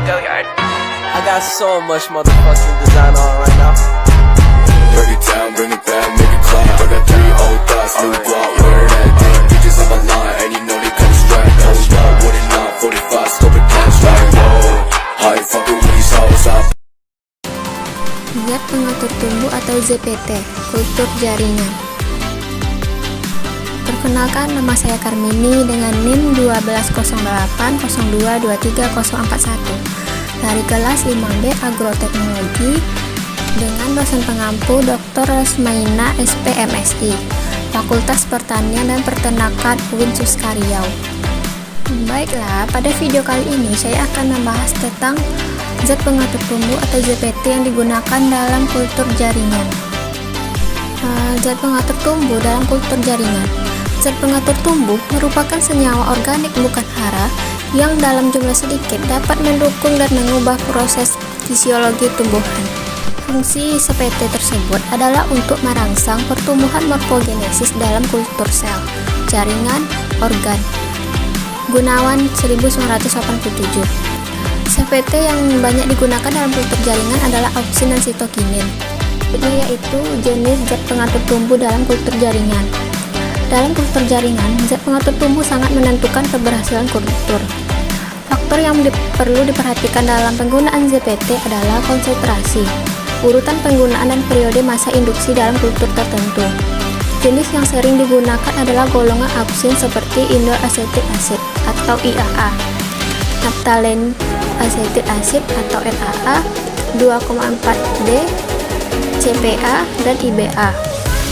I got so much motherfucking design on right now. Break it down, bring it back, make it clap. I got 3 old thoughts, new guap, wear that thing. Bitches on my line, and you know they come strapped. Hold up, what it not, 45, stop it, cash right, whoa. How you fucking with these hoes up? Zat pengatur tumbuh atau ZPT, kultur jaringan. Perkenalkan, nama saya Karmini dengan NIM 12080823041 dari kelas 5B Agroteknologi dengan dosen pengampu Dr. Resmaina SPMSI, Fakultas Pertanian dan Peternakan UIN Suskariau. Baiklah, pada video kali ini saya akan membahas tentang zat pengatur tumbuh atau ZPT yang digunakan dalam kultur jaringan. Zat pengatur tumbuh dalam kultur jaringan. Zat pengatur tumbuh merupakan senyawa organik bukan hara yang dalam jumlah sedikit dapat mendukung dan mengubah proses fisiologi tumbuhan. Fungsi ZPT tersebut adalah untuk merangsang pertumbuhan morfogenesis dalam kultur sel, jaringan, organ. Gunawan 1987. ZPT yang banyak digunakan dalam kultur jaringan adalah auksin dan sitokinin, yaitu jenis zat pengatur tumbuh dalam kultur jaringan. Dalam kultur jaringan, zat pengatur tumbuh sangat menentukan keberhasilan kultur. Faktor yang perlu diperhatikan dalam penggunaan ZPT adalah konsentrasi, urutan penggunaan dan periode masa induksi dalam kultur tertentu. Jenis yang sering digunakan adalah golongan auksin seperti indol acetic acid atau IAA, naphthalene acetic acid atau NAA, 2,4-D, CPA, dan IBA.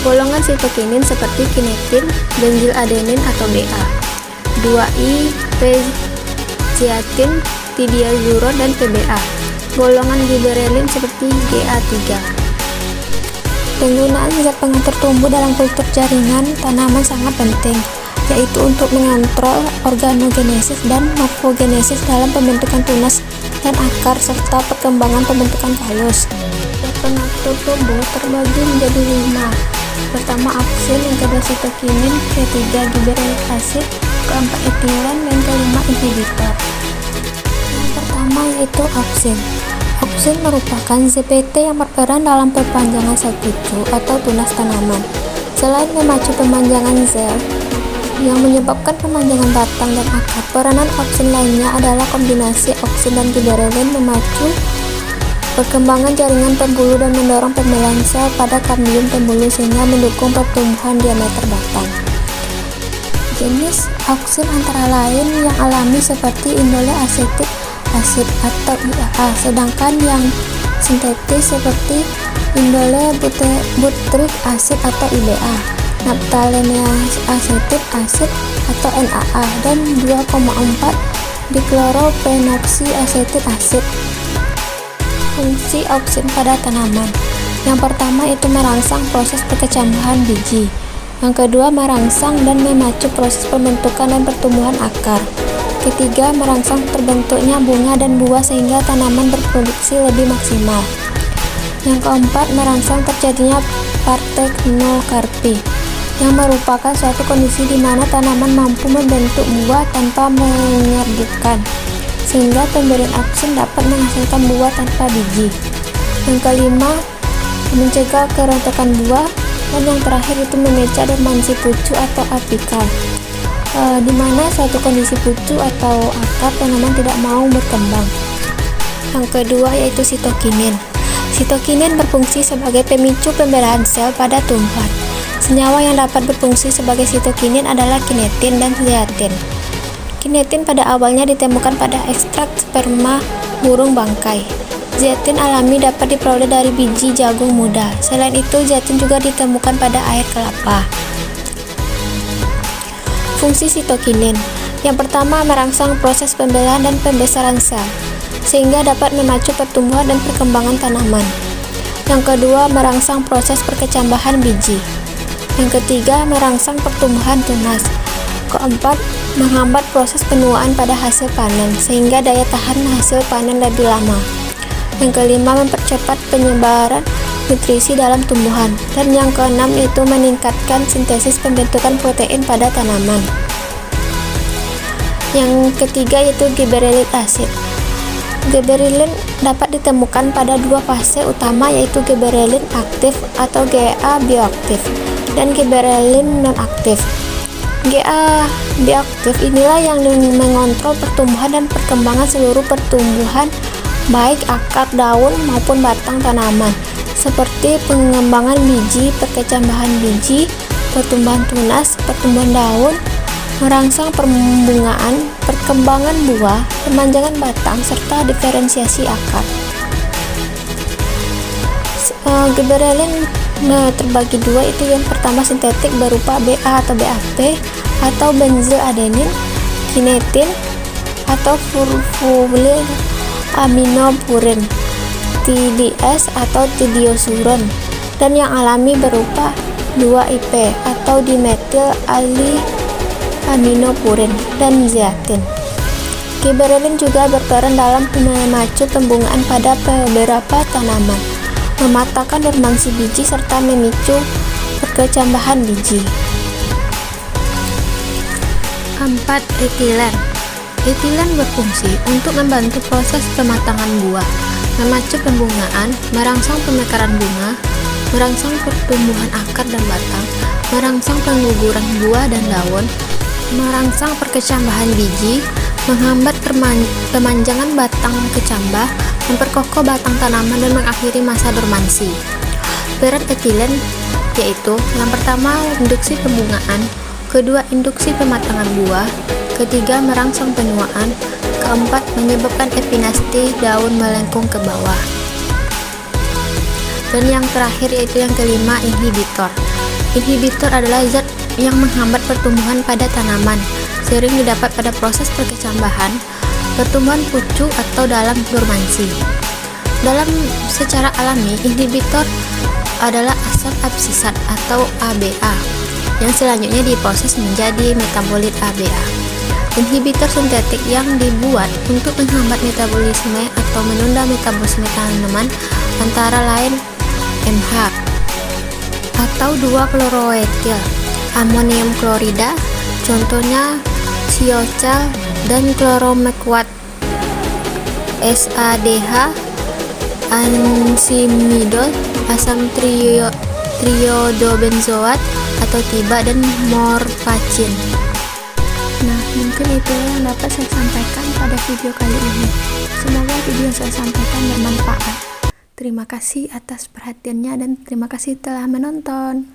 Golongan sitokinin seperti kinetin, benzyl adenin atau BA, 2I, P-zeatin, tidiazuron, dan PBA. Golongan giberelin seperti GA3. Penggunaan zat pengatur tumbuh dalam kultur jaringan tanaman sangat penting, yaitu untuk mengontrol organogenesis dan morfogenesis dalam pembentukan tunas dan akar serta perkembangan pembentukan kalus. Zat pengatur tumbuh terbagi menjadi 5. Pertama auksin, yang kedua sitokinin, ketiga giberelic acid, keempat etilen, dan kelima inhibitor. Yang pertama yaitu auksin. Auksin merupakan ZPT yang berperan dalam perpanjangan sel pucu atau tunas tanaman. Selain memacu pemanjangan sel yang menyebabkan pemanjangan batang dan akar, peranan auksin lainnya adalah kombinasi auksin dan giberelin memacu perkembangan jaringan pembuluh dan mendorong pembelahan sel pada kambium pembuluh sehingga mendukung pertumbuhan diameter batang. Jenis auksin antara lain yang alami seperti indole acetic acid atau IAA, sedangkan yang sintetis seperti indole butyric acid atau IBA, naphthalene acetic acid atau NAA, dan 2,4 diklorophenoxy acetic acid. Fungsi auksin pada tanaman. Yang pertama itu merangsang proses perkecambahan biji. Yang kedua merangsang dan memacu proses pembentukan dan pertumbuhan akar. Ketiga, merangsang terbentuknya bunga dan buah sehingga tanaman berproduksi lebih maksimal. Yang keempat, merangsang terjadinya partenokarpi, yang merupakan suatu kondisi di mana tanaman mampu membentuk buah tanpa menyerbukan, sehingga pemberian auksin dapat menghasilkan buah tanpa biji. Yang kelima, mencegah kerontokan buah, dan yang terakhir itu memecah dormansi pucu atau apikal, di mana suatu kondisi pucu atau akar tanaman tidak mau berkembang. Yang kedua yaitu sitokinin. Sitokinin berfungsi sebagai pemicu pembelahan sel pada tumbuhan. Senyawa yang dapat berfungsi sebagai sitokinin adalah kinetin dan zeatin. Kinetin pada awalnya ditemukan pada ekstrak sperma burung bangkai. Zeatin alami dapat diperoleh dari biji jagung muda. Selain itu, zeatin juga ditemukan pada air kelapa. Fungsi sitokinin. Yang pertama, merangsang proses pembelahan dan pembesaran sel, sehingga dapat memacu pertumbuhan dan perkembangan tanaman. Yang kedua, merangsang proses perkecambahan biji. Yang ketiga, merangsang pertumbuhan tunas. Keempat, menghambat proses penuaan pada hasil panen sehingga daya tahan hasil panen lebih lama. Yang kelima, mempercepat penyebaran nutrisi dalam tumbuhan. Dan yang keenam itu meningkatkan sintesis pembentukan protein pada tanaman. Yang ketiga yaitu giberelic acid. Gibberellin dapat ditemukan pada dua fase utama, yaitu gibberellin aktif atau GA bioaktif dan gibberellin nonaktif. GA bioaktif inilah yang mengontrol pertumbuhan dan perkembangan seluruh pertumbuhan, baik akar, daun maupun batang tanaman, seperti pengembangan biji, perkecambahan biji, pertumbuhan tunas, pertumbuhan daun, merangsang pembungaan, perkembangan buah, pemanjangan batang, serta diferensiasi akar. Gibberellin terbagi dua, itu yang pertama sintetik berupa BA atau BAP atau benzyl adenin, kinetin atau furfuryl aminopurin, TDS atau tiosuron, dan yang alami berupa 2IP atau dimetil aminopurin dan zeatin. Gibberellin juga berperan dalam memacu pembungaan pada beberapa tanaman, mematahkan dormansi biji, serta memicu perkecambahan biji. 4. Etilen. Etilen berfungsi untuk membantu proses pematangan buah, memacu pembungaan, merangsang pemekaran bunga, merangsang pertumbuhan akar dan batang, merangsang pengguguran buah dan daun, merangsang perkecambahan biji, menghambat pemanjangan batang kecambah, memperkokoh batang tanaman, dan mengakhiri masa dormansi. Peran etilen yaitu yang pertama induksi pembungaan, kedua induksi pematangan buah, ketiga merangsang penuaan, keempat menyebabkan epinasti daun melengkung ke bawah, dan yang terakhir yaitu yang kelima, inhibitor. Inhibitor adalah zat yang menghambat pertumbuhan pada tanaman, sering didapat pada proses perkecambahan, pertumbuhan pucuk atau dalam dormansi. Secara alami, inhibitor adalah asam absisat atau ABA yang selanjutnya diproses menjadi metabolit ABA. Inhibitor sintetik yang dibuat untuk menghambat metabolisme atau menunda metabolisme tanaman antara lain MH atau 2-kloroetil amonium klorida, contohnya thiochal, dan kloromekwat, SADH, ansimidol, asam triodobenzoat atau tiba, dan morfacin. Nah, mungkin itu yang dapat saya sampaikan pada video kali ini. Semoga video yang saya sampaikan bermanfaat. Terima kasih atas perhatiannya dan terima kasih telah menonton.